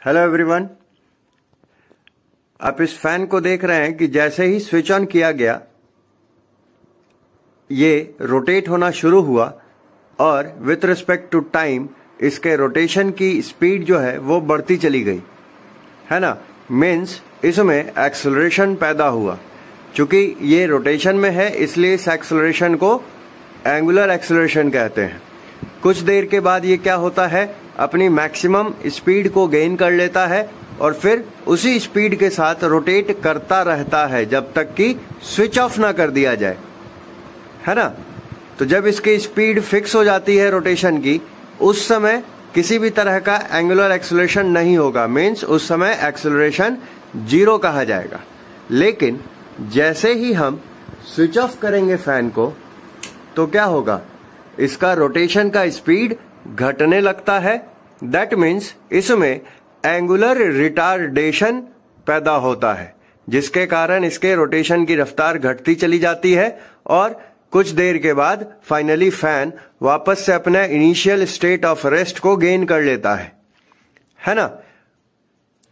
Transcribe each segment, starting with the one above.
Hello everyone. आप इस fan को देख रहे हैं कि जैसे ही स्विच ऑन किया गया ये रोटेट होना शुरू हुआ और विथ रिस्पेक्ट टू टाइम इसके रोटेशन की स्पीड जो है वो बढ़ती चली गई, है ना। मीन्स इसमें एक्सेलरेशन पैदा हुआ। चूंकि ये रोटेशन में है इसलिए इस एक्सेलरेशन को एंगुलर एक्सेलरेशन कहते हैं। कुछ देर के बाद ये क्या होता है, अपनी मैक्सिमम स्पीड को गेन कर लेता है और फिर उसी स्पीड के साथ रोटेट करता रहता है जब तक कि स्विच ऑफ ना कर दिया जाए, है ना। तो जब इसकी स्पीड फिक्स हो जाती है रोटेशन की, उस समय किसी भी तरह का एंगुलर एक्सेलरेशन नहीं होगा। मीन्स उस समय एक्सेलरेशन जीरो कहा जाएगा। लेकिन जैसे ही हम स्विच ऑफ करेंगे फैन को तो क्या होगा, इसका रोटेशन का स्पीड घटने लगता है। दैट मीन्स इसमें एंगुलर रिटार्डेशन पैदा होता है, जिसके कारण इसके रोटेशन की रफ्तार घटती चली जाती है और कुछ देर के बाद फाइनली फैन वापस से अपना इनिशियल स्टेट ऑफ रेस्ट को गेन कर लेता है ना।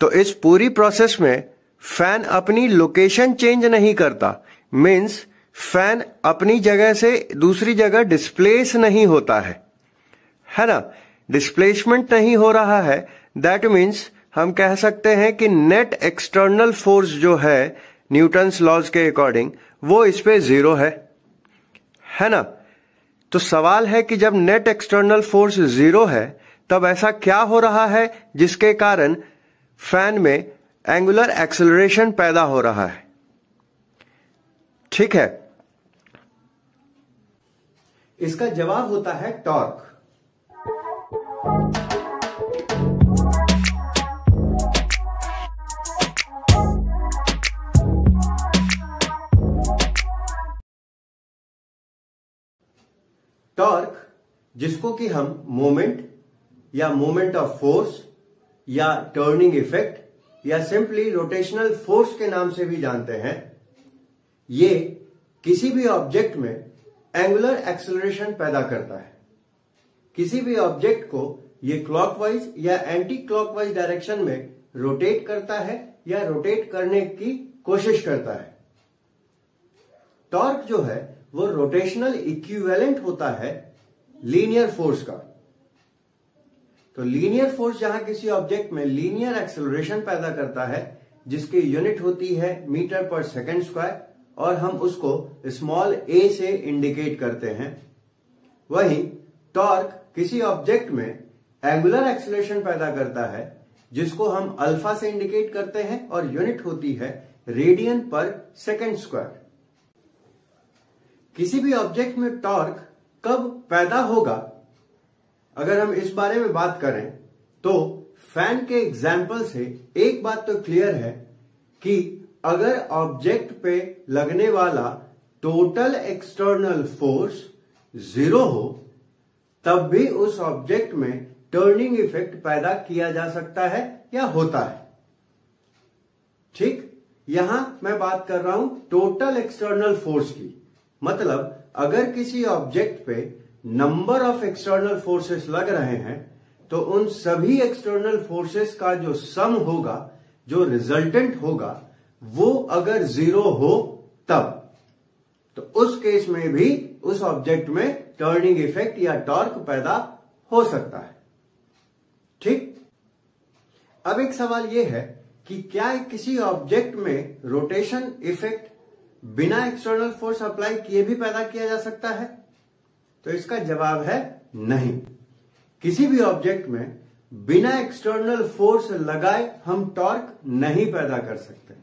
तो इस पूरी प्रोसेस में फैन अपनी लोकेशन चेंज नहीं करता। मीन्स फैन अपनी जगह से दूसरी जगह डिस्प्लेस नहीं होता है ना। डिस्प्लेसमेंट नहीं हो रहा है। दैट मीन्स हम कह सकते हैं कि नेट एक्सटर्नल फोर्स जो है न्यूटन्स लॉज के अकॉर्डिंग वो इस पे जीरो है ना। तो सवाल है कि जब नेट एक्सटर्नल फोर्स जीरो है तब ऐसा क्या हो रहा है जिसके कारण फैन में एंगुलर एक्सेलरेशन पैदा हो रहा है। ठीक है, इसका जवाब होता है टॉर्क। टॉर्क, जिसको कि हम मोमेंट या मोमेंट ऑफ फोर्स या टर्निंग इफेक्ट या सिंपली रोटेशनल फोर्स के नाम से भी जानते हैं, ये किसी भी ऑब्जेक्ट में एंगुलर एक्सेलरेशन पैदा करता है। किसी भी ऑब्जेक्ट को ये क्लॉकवाइज या एंटी क्लॉकवाइज डायरेक्शन में रोटेट करता है या रोटेट करने की कोशिश करता है। टॉर्क जो है वो रोटेशनल इक्विवेलेंट होता है लीनियर फोर्स का। तो लीनियर फोर्स जहां किसी ऑब्जेक्ट में लीनियर एक्सेलरेशन पैदा करता है, जिसकी यूनिट होती है मीटर पर सेकंड स्क्वायर और हम उसको स्मॉल a से इंडिकेट करते हैं, वहीं टॉर्क किसी ऑब्जेक्ट में एंगुलर एक्सेलरेशन पैदा करता है जिसको हम अल्फा से इंडिकेट करते हैं और यूनिट होती है रेडियन पर सेकंड स्क्वायर। किसी भी ऑब्जेक्ट में टॉर्क कब पैदा होगा, अगर हम इस बारे में बात करें तो फैन के एग्जाम्पल से एक बात तो क्लियर है कि अगर ऑब्जेक्ट पे लगने वाला टोटल एक्सटर्नल फोर्स जीरो हो तब भी उस ऑब्जेक्ट में टर्निंग इफेक्ट पैदा किया जा सकता है या होता है। ठीक, यहां मैं बात कर रहा हूं टोटल एक्सटर्नल फोर्स की। मतलब अगर किसी ऑब्जेक्ट पे नंबर ऑफ एक्सटर्नल फोर्सेस लग रहे हैं तो उन सभी एक्सटर्नल फोर्सेस का जो सम होगा, जो रिजल्टेंट होगा, वो अगर जीरो हो तब तो उस केस में भी उस ऑब्जेक्ट में टर्निंग इफेक्ट या टॉर्क पैदा हो सकता है। ठीक, अब एक सवाल यह है कि क्या किसी ऑब्जेक्ट में रोटेशन इफेक्ट बिना एक्सटर्नल फोर्स अप्लाई किए भी पैदा किया जा सकता है? तो इसका जवाब है नहीं। किसी भी ऑब्जेक्ट में बिना एक्सटर्नल फोर्स लगाए हम टॉर्क नहीं पैदा कर सकते,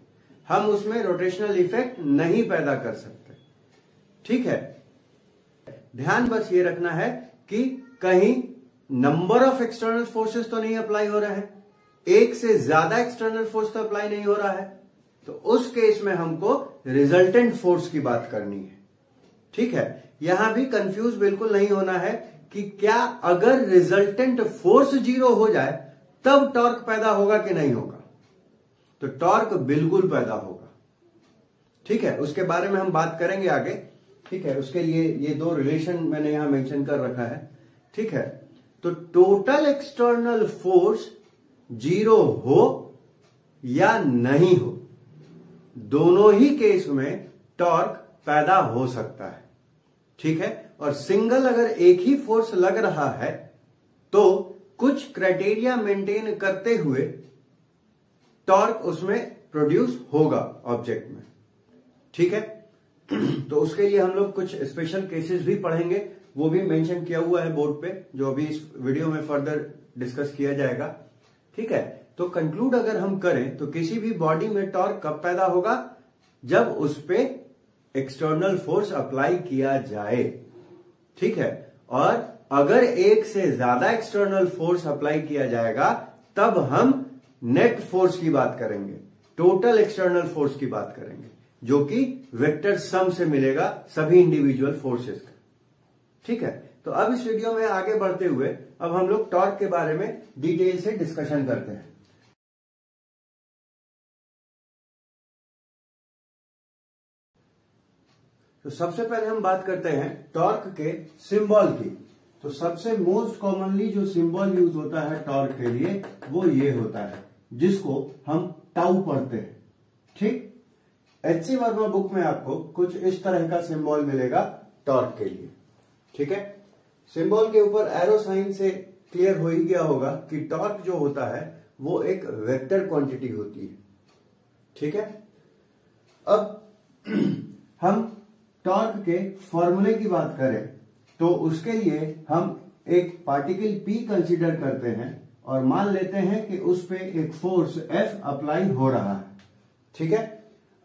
हम उसमें रोटेशनल इफेक्ट नहीं पैदा कर सकते। ठीक है, ध्यान बस ये रखना है कि कहीं नंबर ऑफ एक्सटर्नल फोर्सेस तो नहीं अप्लाई हो रहे हैं, एक से ज्यादा एक्सटर्नल फोर्स तो अप्लाई नहीं हो रहा है, तो उस केस में हमको रिजल्टेंट फोर्स की बात करनी है। ठीक है, यहां भी कंफ्यूज बिल्कुल नहीं होना है कि क्या अगर रिजल्टेंट फोर्स जीरो हो जाए तब टॉर्क पैदा होगा कि नहीं होगा। तो टॉर्क बिल्कुल पैदा होगा। ठीक है, उसके बारे में हम बात करेंगे आगे। ठीक है, उसके लिए ये दो रिलेशन मैंने यहां मेंशन कर रखा है। ठीक है, तो टोटल एक्सटर्नल फोर्स जीरो हो या नहीं हो, दोनों ही केस में टॉर्क पैदा हो सकता है। ठीक है, और सिंगल अगर एक ही फोर्स लग रहा है तो कुछ क्राइटेरिया मेंटेन करते हुए टॉर्क उसमें प्रोड्यूस होगा ऑब्जेक्ट में। ठीक है, तो उसके लिए हम लोग कुछ स्पेशल केसेस भी पढ़ेंगे, वो भी मेंशन किया हुआ है बोर्ड पे, जो अभी इस वीडियो में फर्दर डिस्कस किया जाएगा। ठीक है, तो कंक्लूड अगर हम करें तो किसी भी बॉडी में टॉर्क कब पैदा होगा? जब उस पे एक्सटर्नल फोर्स अप्लाई किया जाए। ठीक है, और अगर एक से ज्यादा एक्सटर्नल फोर्स अप्लाई किया जाएगा तब हम नेट फोर्स की बात करेंगे, टोटल एक्सटर्नल फोर्स की बात करेंगे, जो कि वेक्टर सम से मिलेगा सभी इंडिविजुअल फोर्सेस का। ठीक है, तो अब इस वीडियो में आगे बढ़ते हुए अब हम लोग टॉर्क के बारे में डिटेल से डिस्कशन करते हैं। तो सबसे पहले हम बात करते हैं टॉर्क के सिंबल की। तो सबसे मोस्ट कॉमनली जो सिंबल यूज होता है टॉर्क के लिए वो ये होता है, जिसको हम टाउ पढ़ते हैं। ठीक, एच.सी. वर्मा बुक में आपको कुछ इस तरह का सिंबल मिलेगा टॉर्क के लिए। ठीक है, सिंबल के ऊपर एरो साइन से क्लियर हो ही गया होगा कि टॉर्क जो होता है वो एक वेक्टर क्वांटिटी होती है। ठीक है, अब हम टॉर्क के फॉर्मूले की बात करें तो उसके लिए हम एक पार्टिकल P कंसीडर करते हैं और मान लेते हैं कि उस पे एक फोर्स F अप्लाई हो रहा है। ठीक है,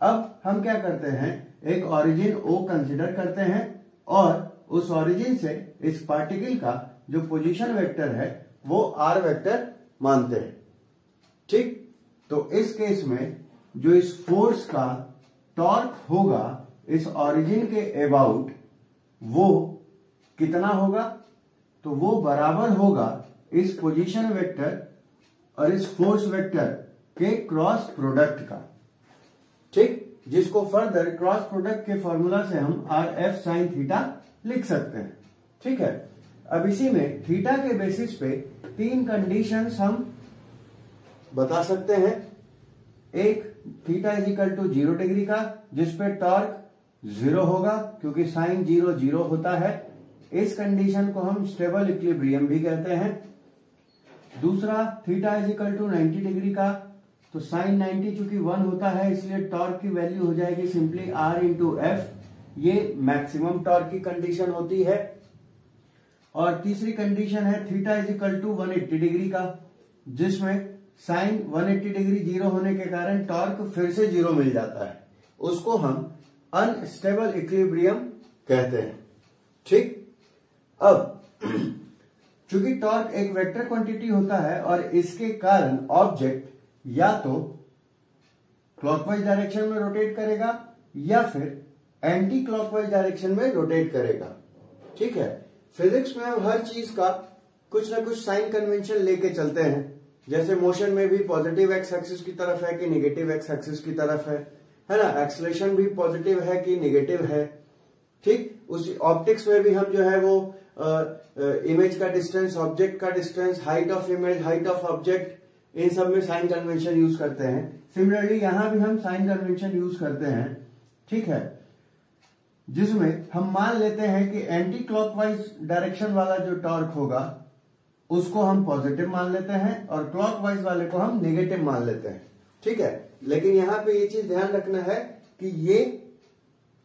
अब हम क्या करते हैं, एक ओरिजिन O कंसीडर करते हैं और उस ओरिजिन से इस पार्टिकल का जो पोजीशन वेक्टर है वो r वेक्टर मानते हैं। ठीक, तो इस केस में जो इस फोर्स का टॉर्क होगा इस ओरिजिन के अबाउट वो कितना होगा? तो वो बराबर होगा इस पोजीशन वेक्टर और इस फोर्स वेक्टर के क्रॉस प्रोडक्ट का। ठीक, जिसको फर्दर क्रॉस प्रोडक्ट के फॉर्मूला से हम आर एफ साइन थीटा लिख सकते हैं। ठीक है, अब इसी में थीटा के बेसिस पे तीन कंडीशंस हम बता सकते हैं। एक, theta is equal to 0 degree का, जिसपे टॉर्क 0 होगा क्योंकि साइन 0 0 होता है। इस कंडीशन को हम स्टेबल इक्विलिब्रियम भी कहते हैं। दूसरा, theta is equal to 90 degree का, तो साइन 90 चूंकि 1 होता है इसलिए टॉर्क की वैल्यू हो जाएगी सिंपली R इंटू एफ। ये मैक्सिमम टॉर्क की कंडीशन होती है। और तीसरी कंडीशन है theta is equal to 180 degree का, जिसमें साइन 180 डिग्री 0 होने के कारण टॉर्क फिर से 0 मिल जाता है। उसको हम अनस्टेबल इक्विलिब्रियम कहते हैं। ठीक, अब चूंकि टॉर्क एक वेक्टर क्वांटिटी होता है और इसके कारण ऑब्जेक्ट या तो क्लॉकवाइज डायरेक्शन में रोटेट करेगा या फिर एंटी क्लॉकवाइज डायरेक्शन में रोटेट करेगा। ठीक है, फिजिक्स में हम हर चीज का कुछ ना कुछ साइन कन्वेंशन लेके चलते हैं। जैसे मोशन में भी पॉजिटिव एक्स एक्सिस की तरफ है कि निगेटिव एक्स एक्सिस की तरफ है ना, एक्सलेशन भी पॉजिटिव है कि निगेटिव है। ठीक, उस ऑप्टिक्स में भी हम जो है वो इमेज का डिस्टेंस, ऑब्जेक्ट का distance, height of image, height of object, इन सब में साइन कन्वेंशन यूज करते हैं। सिमिलरली यहां भी हम साइन कन्वेंशन यूज करते हैं। ठीक है, जिसमें हम मान लेते हैं कि एंटी क्लॉकवाइज डायरेक्शन वाला जो टॉर्क होगा उसको हम पॉजिटिव मान लेते हैं और क्लॉकवाइज वाले को हम नेगेटिव मान लेते हैं। ठीक है, लेकिन यहां पे ये चीज ध्यान रखना है कि ये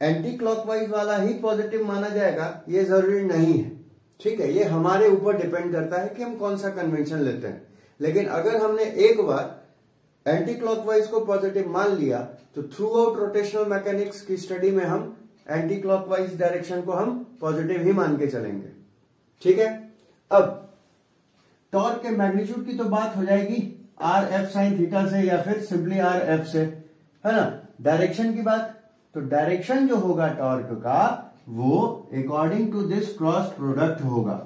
एंटी क्लॉकवाइज वाला ही पॉजिटिव माना जाएगा ये जरूरी नहीं है। ठीक है, ये हमारे ऊपर डिपेंड करता है कि हम कौन सा कन्वेंशन लेते हैं। लेकिन अगर हमने एक बार एंटी क्लॉकवाइज को पॉजिटिव मान लिया तो थ्रू आउट रोटेशनल मैकेनिक्स की स्टडी में हम एंटी क्लॉकवाइज डायरेक्शन को हम पॉजिटिव ही मान के चलेंगे। ठीक है, अब टॉर्क के मैग्नीट्यूड की तो बात हो जाएगी आर एफ साइन थीटा से या फिर सिंपली आर एफ से, है ना। डायरेक्शन की बात, तो डायरेक्शन जो होगा टॉर्क का वो according to this cross product होगा।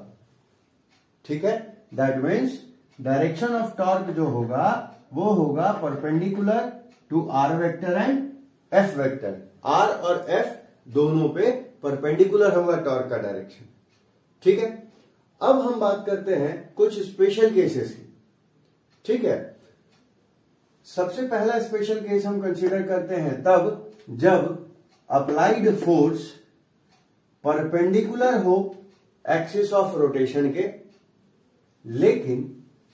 ठीक है, that means direction of torque जो होगा वो होगा perpendicular to R vector and F vector. R और एफ दोनों पे परपेंडिकुलर होगा टॉर्क का डायरेक्शन। ठीक है, अब हम बात करते हैं कुछ स्पेशल केसेस की। ठीक है। सबसे पहला स्पेशल केस हम कंसीडर करते हैं तब जब अप्लाइड फोर्स परपेंडिकुलर हो एक्सिस ऑफ रोटेशन के, लेकिन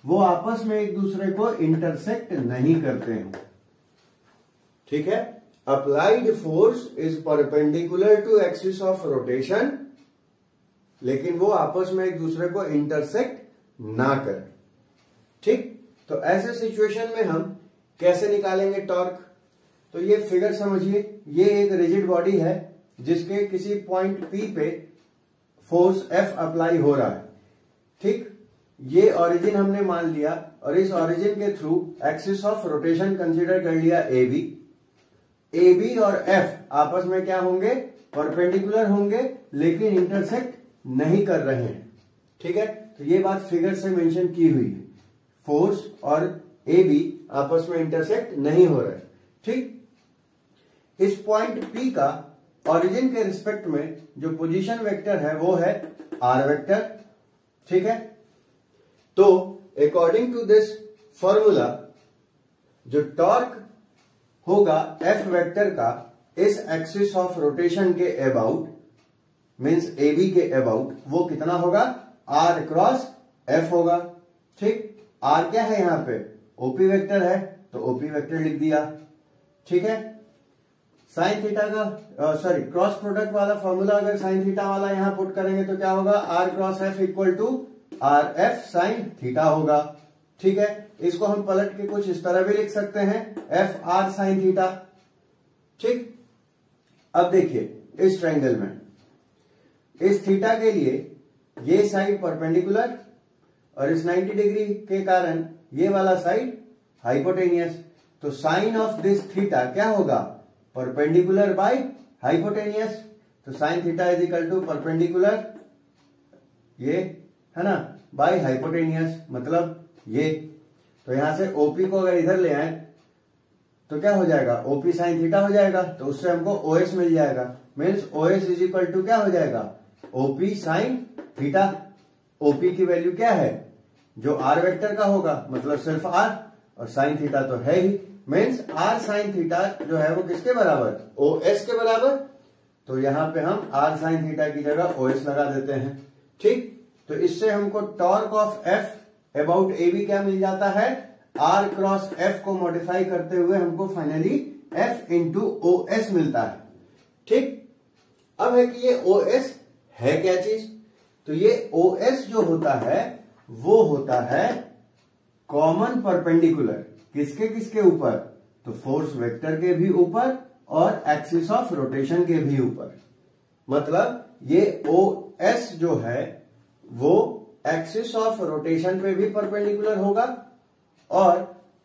वो आपस में एक दूसरे को इंटरसेक्ट नहीं करते हैं। ठीक है, applied force is perpendicular to axis of rotation, लेकिन वो आपस में एक दूसरे को इंटरसेक्ट ना करें। ठीक, तो ऐसे सिचुएशन में हम कैसे निकालेंगे टॉर्क? तो ये फिगर समझिए, ये एक रिजिड बॉडी है जिसके किसी पॉइंट P पे फोर्स F अप्लाई हो रहा है। ठीक, ये ओरिजिन हमने मान लिया और इस ओरिजिन के through axis of rotation consider कर लिया AB। AB और F आपस में क्या होंगे? परपेंडिकुलर होंगे, लेकिन इंटरसेक्ट नहीं कर रहे हैं। ठीक है, तो ये बात फिगर से मेंशन की हुई है, फोर्स और AB आपस में इंटरसेक्ट नहीं हो रहे। ठीक, इस पॉइंट P का ओरिजिन के रिस्पेक्ट में जो पोजीशन वेक्टर है वो है R वेक्टर। ठीक है, तो अकॉर्डिंग टू दिस फॉर्मूला जो टॉर्क होगा F वेक्टर का इस एक्सिस ऑफ रोटेशन के अबाउट, मींस AB के अबाउट, वो कितना होगा? R क्रॉस F होगा। ठीक, R क्या है यहां पे? OP वेक्टर है, तो OP वेक्टर लिख दिया। ठीक है, साइन थीटा का क्रॉस प्रोडक्ट वाला फॉर्मूला अगर साइन थीटा वाला यहां पुट करेंगे तो क्या होगा? R cross F equal to RF sine theta होगा। ठीक है, इसको हम पलट के कुछ इस तरह भी लिख सकते हैं, FR साइन थीटा। ठीक, अब देखिए इस ट्रायंगल में इस थीटा के लिए ये साइड परपेंडिकुलर और इस 90 डिग्री के कारण ये वाला साइड हाइपोटेनियस, तो साइन ऑफ दिस थीटा क्या होगा? Perpendicular by hypotenuse. तो sine theta is equal to perpendicular, ये है ना, बाय हाइपोटेनियस, मतलब ये। तो यहां से OP को अगर इधर ले आए तो क्या हो जाएगा? OP साइन थीटा हो जाएगा, तो उससे हमको OS मिल जाएगा। Means OS is equal to क्या हो जाएगा? OP sine theta. OP की वैल्यू क्या है? जो R वेक्टर का होगा, मतलब सिर्फ R, और साइन थीटा तो है ही। मीन्स R साइन थीटा जो है वो किसके बराबर? OS के बराबर। तो यहां पे हम R साइन थीटा की जगह OS लगा देते हैं। ठीक, तो इससे हमको torque of F about AB क्या मिल जाता है? R क्रॉस F को मॉडिफाई करते हुए हमको फाइनली F इंटू OS मिलता है। ठीक, अब है कि ये OS है क्या चीज? तो ये OS जो होता है वो होता है कॉमन परपेंडिकुलर। किसके किसके ऊपर? तो फोर्स वेक्टर के भी ऊपर और एक्सिस ऑफ रोटेशन के भी ऊपर। मतलब ये OS जो है वो एक्सिस ऑफ रोटेशन पे भी परपेंडिकुलर होगा और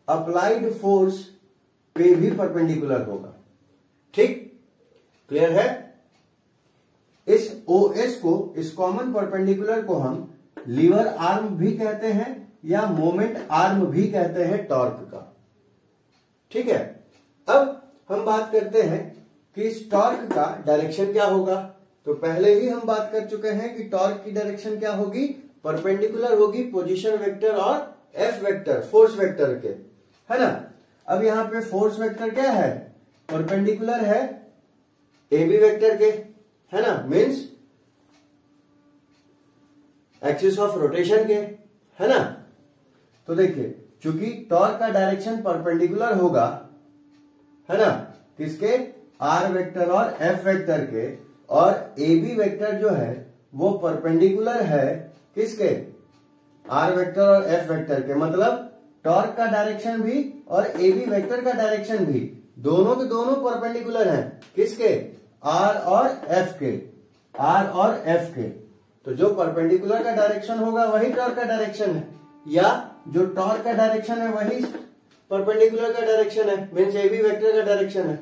अप्लाइड फोर्स पे भी परपेंडिकुलर होगा। ठीक, क्लियर है? इस OS को, इस कॉमन परपेंडिकुलर को हम लीवर आर्म भी कहते हैं या मोमेंट आर्म भी कहते हैं टॉर्क का। ठीक है, अब हम बात करते हैं कि इस टॉर्क का डायरेक्शन क्या होगा। तो पहले ही हम बात कर चुके हैं कि टॉर्क की डायरेक्शन क्या होगी? परपेंडिकुलर होगी पोजीशन वेक्टर और F वेक्टर, फोर्स वेक्टर के, है ना। अब यहां पे फोर्स वेक्टर क्या है? परपेंडिकुलर है AB वेक्टर के, है ना, मीन्स एक्सिस ऑफ रोटेशन के, है ना। तो देखिए, चूंकि टॉर्क का डायरेक्शन परपेंडिकुलर होगा, है ना, किसके? R वेक्टर और F वेक्टर के, और AB वेक्टर जो है वो परपेंडिकुलर है किसके? R वेक्टर और F वेक्टर के। मतलब टॉर्क का डायरेक्शन भी और AB वेक्टर का डायरेक्शन भी दोनों के दोनों परपेंडिकुलर हैं किसके? R और F के, R और F के। तो जो परपेंडिकुलर का डायरेक्शन होगा वही टॉर्क का डायरेक्शन है, या जो टॉर्क का डायरेक्शन है वही परपेंडिकुलर का डायरेक्शन है, मीन्स AB वेक्टर का डायरेक्शन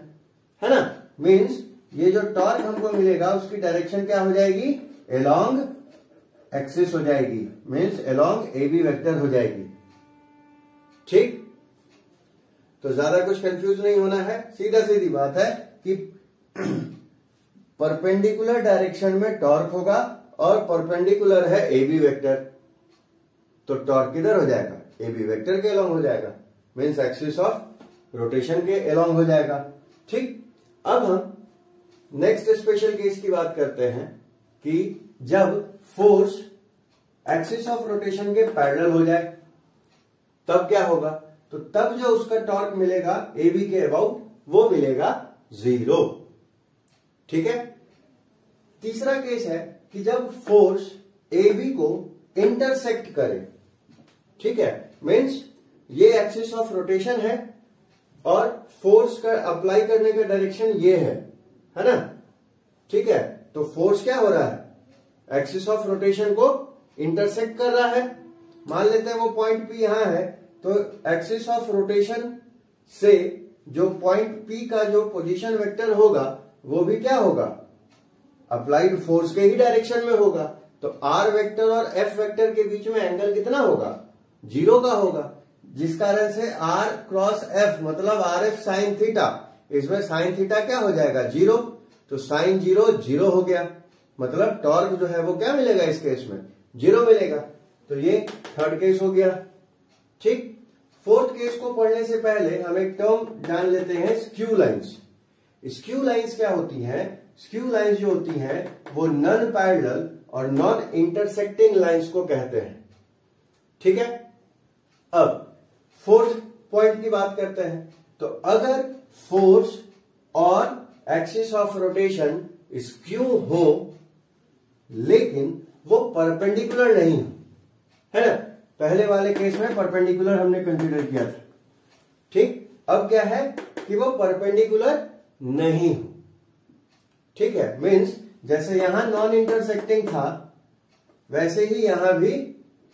है ना। मीन्स ये जो टॉर्क हमको मिलेगा उसकी डायरेक्शन क्या हो जाएगी? अलोंग एक्सिस हो जाएगी, मीन्स अलोंग AB वेक्टर हो जाएगी। ठीक, तो ज्यादा कुछ कंफ्यूज नहीं होना है, सीधा सीधी बात है कि परपेंडिकुलर डायरेक्शन में टॉर्क होगा और परपेंडिकुलर है AB वेक्टर। तो टॉर्क किधर हो जाएगा, ए बी वेक्टर के अलोंग हो जाएगा, मीन्स एक्सिस ऑफ रोटेशन के अलोंग हो जाएगा। ठीक, अब हम नेक्स्ट स्पेशल केस की बात करते हैं कि जब फोर्स एक्सिस ऑफ रोटेशन के पैरेलल हो जाए तब क्या होगा, तो तब जो उसका टॉर्क मिलेगा ए बी के अबाउट वो मिलेगा 0। ठीक है, तीसरा केस है कि जब फोर्स ए बी को इंटरसेक्ट करे, ठीक है, मीन्स ये एक्सिस ऑफ रोटेशन है और फोर्स का अप्लाई करने का डायरेक्शन ये है ना। ठीक है, तो फोर्स क्या हो रहा है, एक्सिस ऑफ रोटेशन को इंटरसेक्ट कर रहा है। मान लेते हैं वो पॉइंट पी यहां है, तो एक्सिस ऑफ रोटेशन से जो पॉइंट पी का जो पोजीशन वेक्टर होगा वो भी क्या होगा, अप्लाइड फोर्स के ही डायरेक्शन में होगा। तो आर वेक्टर और एफ वेक्टर के बीच में एंगल कितना होगा, 0 का होगा, जिस कारण से आर क्रॉस एफ मतलब आर एफ साइन थीटा, इसमें साइन थीटा क्या हो जाएगा 0, तो साइन 0 0 हो गया, मतलब टॉर्क जो है वो क्या मिलेगा इस केस में 0 मिलेगा। तो ये थर्ड केस हो गया। ठीक, फोर्थ केस को पढ़ने से पहले हम एक टर्म जान लेते हैं, स्क्यू लाइंस। स्क्यू लाइंस क्या होती हैं, स्क्यू लाइंस जो होती हैं वो नॉन पैरेलल और नॉन इंटरसेक्टिंग लाइंस को कहते हैं। ठीक है, अब फोर्थ पॉइंट की बात करते हैं। तो अगर फोर्स और एक्सिस ऑफ रोटेशन स्क्यू हो लेकिन वो परपेंडिकुलर नहीं हो, है ना, पहले वाले केस में परपेंडिकुलर हमने कंसीडर किया था। ठीक, अब क्या है कि वो परपेंडिकुलर नहीं हो। ठीक है, मीन्स जैसे यहां नॉन इंटरसेक्टिंग था वैसे ही यहां भी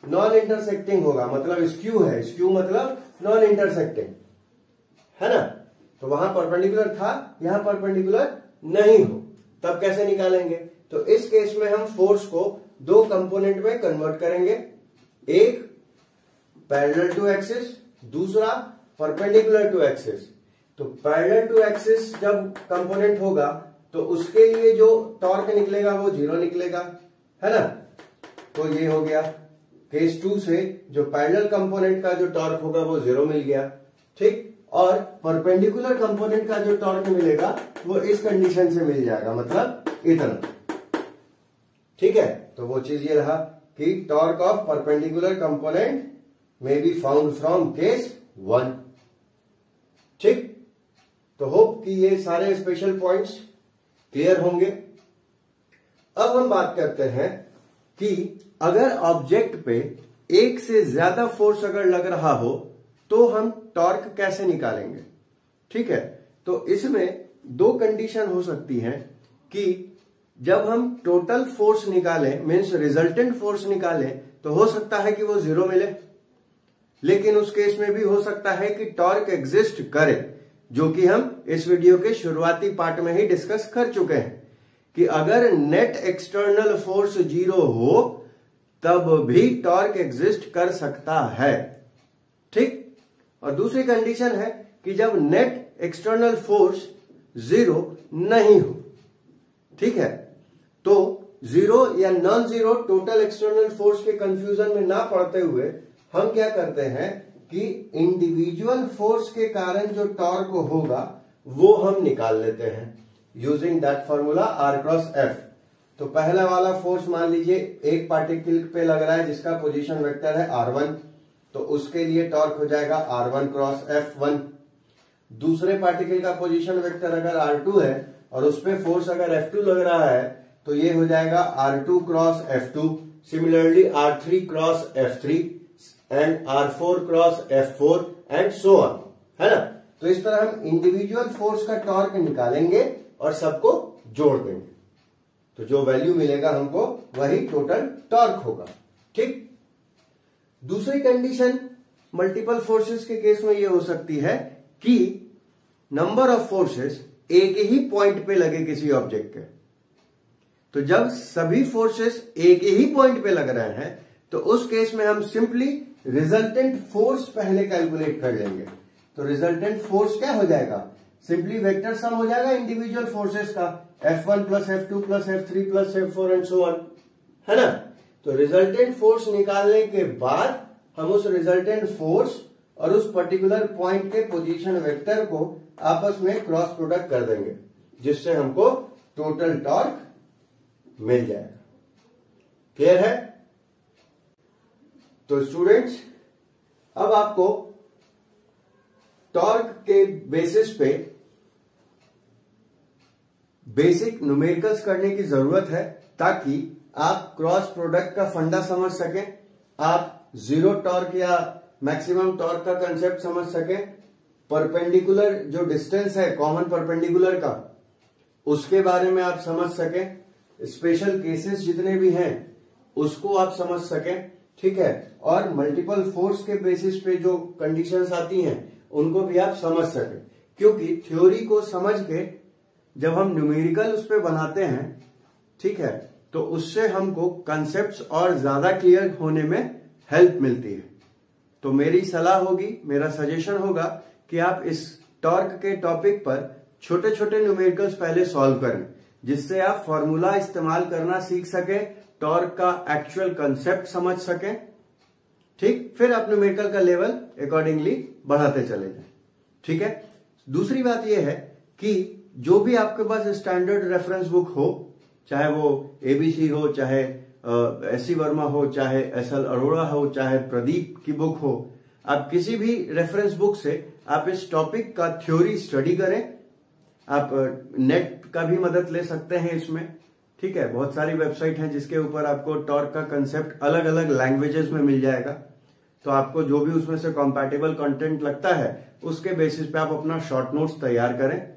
नॉन इंटरसेक्टिंग होगा, मतलब स्क्यू है, स्क्यू मतलब नॉन इंटरसेक्टिंग, है ना। तो वहां परपेंडिकुलर था, यहां परपेंडिकुलर नहीं हो, तब कैसे निकालेंगे, तो इस केस में हम फोर्स को दो कंपोनेंट में कन्वर्ट करेंगे, एक पैरेलल टू एक्सिस, दूसरा परपेंडिकुलर टू एक्सिस। तो पैरेलल टू एक्सिस जब कंपोनेंट होगा तो उसके लिए जो टॉर्क निकलेगा वो 0 निकलेगा, है ना। तो ये हो गया केस 2 से जो पैरेलल कंपोनेंट का जो टॉर्क होगा वो 0 मिल गया। ठीक, और परपेंडिकुलर कंपोनेंट का जो टॉर्क मिलेगा वो इस कंडीशन से मिल जाएगा, मतलब इतना। ठीक है, तो वो चीज ये रहा कि टॉर्क ऑफ परपेंडिकुलर कंपोनेंट में बी फाउंड फ्रॉम केस 1। ठीक, तो होप कि ये सारे स्पेशल पॉइंट्स क्लियर होंगे। अब हम बात करते हैं कि अगर ऑब्जेक्ट पे एक से ज्यादा फोर्स अगर लग रहा हो तो हम टॉर्क कैसे निकालेंगे। ठीक है, तो इसमें दो कंडीशन हो सकती हैं कि जब हम टोटल फोर्स निकालें, मीन्स रिजल्टेंट फोर्स निकालें, तो हो सकता है कि वो 0 मिले, लेकिन उस केस में भी हो सकता है कि टॉर्क एग्जिस्ट करे, जो कि हम इस वीडियो के शुरुआती पार्ट में ही डिस्कस कर चुके हैं कि अगर नेट एक्सटर्नल फोर्स 0 हो तब भी टॉर्क एग्जिस्ट कर सकता है। ठीक, और दूसरी कंडीशन है कि जब नेट एक्सटर्नल फोर्स 0 नहीं हो। ठीक है, तो 0 या नॉन 0 टोटल एक्सटर्नल फोर्स के कंफ्यूजन में ना पड़ते हुए हम क्या करते हैं कि इंडिविजुअल फोर्स के कारण जो टॉर्क होगा वो हम निकाल लेते हैं using that formula R cross F. तो पहला वाला फोर्स मान लीजिए एक पार्टिकल पे लग रहा है जिसका पोजीशन वेक्टर है r1, तो उसके लिए टॉर्क हो जाएगा r1 क्रॉस f1। दूसरे पार्टिकल का पोजीशन वेक्टर अगर r2 है और उस पे फोर्स अगर f2 लग रहा है तो ये हो जाएगा r2 cross f2, similarly r3 cross f3 and r4 cross f4 and so on, है ना। तो इस तरह हम इंडिविजुअल फोर्स का टॉर्क निकालेंगे और सबको जोड़ देंगे, तो जो वैल्यू मिलेगा हमको वही टोटल टॉर्क होगा। ठीक, दूसरी कंडीशन मल्टीपल फोर्सेस के केस में यह हो सकती है कि नंबर ऑफ फोर्सेस एक ही पॉइंट पे लगे किसी ऑब्जेक्ट के। तो जब सभी फोर्सेस एक ही पॉइंट पे लग रहे हैं तो उस केस में हम सिंपली रिजल्टेंट फोर्स पहले कैलकुलेट कर लेंगे। तो रिजल्टेंट फोर्स क्या हो जाएगा, सिंपली वेक्टर सम हो जाएगा इंडिविजुअल फोर्सेस का, F1 plus F2 plus F3 plus F4 and so on, है ना। तो रिजल्टेंट फोर्स निकालने के बाद हम उस रिजल्टेंट फोर्स और उस पर्टिकुलर पॉइंट के पोजीशन वेक्टर को आपस में क्रॉस प्रोडक्ट कर देंगे, जिससे हमको टोटल टॉर्क मिल जाएगा। क्लियर है? तो स्टूडेंट्स, अब आपको टॉर्क के बेसिस पे बेसिक न्यूमेरिकल्स करने की जरूरत है, ताकि आप क्रॉस प्रोडक्ट का फंडा समझ सकें, आप जीरो टॉर्क या मैक्सिमम टॉर्क का कंसेप्ट समझ सकें, परपेंडिकुलर जो डिस्टेंस है कॉमन परपेंडिकुलर का उसके बारे में आप समझ सकें, स्पेशल केसेस जितने भी हैं उसको आप समझ सकें, ठीक है, और मल्टीपल फोर्स के बेसिस पे जो कंडीशंस आती हैं उनको भी आप समझ सकें। क्योंकि थ्योरी को समझ के जब हम न्यूमेरिकल उस पे बनाते हैं, ठीक है, तो उससे हमको कंसेप्ट्स और ज्यादा क्लियर होने में हेल्प मिलती है। तो मेरी सलाह होगी, मेरा सजेशन होगा कि आप इस टॉर्क के टॉपिक पर छोटे छोटे न्यूमेरिकल्स पहले सॉल्व करें, जिससे आप फॉर्मूला इस्तेमाल करना सीख सकें, टॉर्क का एक्चुअल कंसेप्ट समझ सकें, ठीक, फिर आप न्यूमेरिकल का लेवल अकॉर्डिंगली बढ़ाते चले जाएं। ठीक है। दूसरी बात यह है कि जो भी आपके पास स्टैंडर्ड रेफरेंस बुक हो, चाहे वो एबीसी हो, चाहे एससी वर्मा हो, चाहे एसएल अरोड़ा हो, चाहे प्रदीप की बुक हो, आप किसी भी रेफरेंस बुक से आप इस टॉपिक का थ्योरी स्टडी करें। आप नेट का भी मदद ले सकते हैं इसमें, ठीक है, बहुत सारी वेबसाइट हैं जिसके ऊपर आपको टॉर्क का कंसेप्ट अलग अलग लैंग्वेजेस में मिल जाएगा। तो आपको जो भी उसमें से कंपैटिबल कंटेंट लगता है उसके बेसिस पे आप अपना शॉर्ट नोट्स तैयार करें,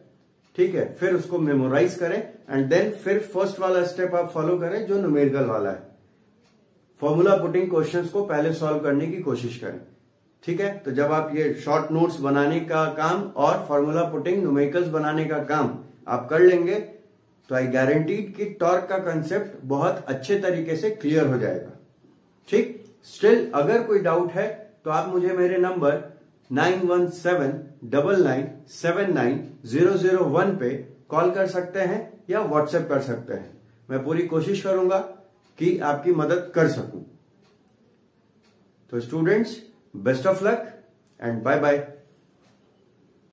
ठीक है, फिर उसको मेमोराइज करें एंड देन फिर फर्स्ट वाला स्टेप आप फॉलो करें जो न्यूमेरिकल वाला है। फॉर्मूला पुटिंग क्वेश्चंस को पहले सॉल्व करने की कोशिश करें, ठीक है। तो जब आप ये शॉर्ट नोट्स बनाने का काम और फॉर्मूला पुटिंग न्यूमेरिकल्स बनाने का काम आप कर लेंगे तो आई गारंटीड कि टॉर्क का कंसेप्ट बहुत अच्छे तरीके से क्लियर हो जाएगा। ठीक, स्टिल अगर कोई डाउट है तो आप मुझे मेरे नंबर 9179997901 पे कॉल कर सकते हैं या व्हाट्सएप कर सकते हैं। मैं पूरी कोशिश करूंगा कि आपकी मदद कर सकूं। तो students, best of luck and bye bye.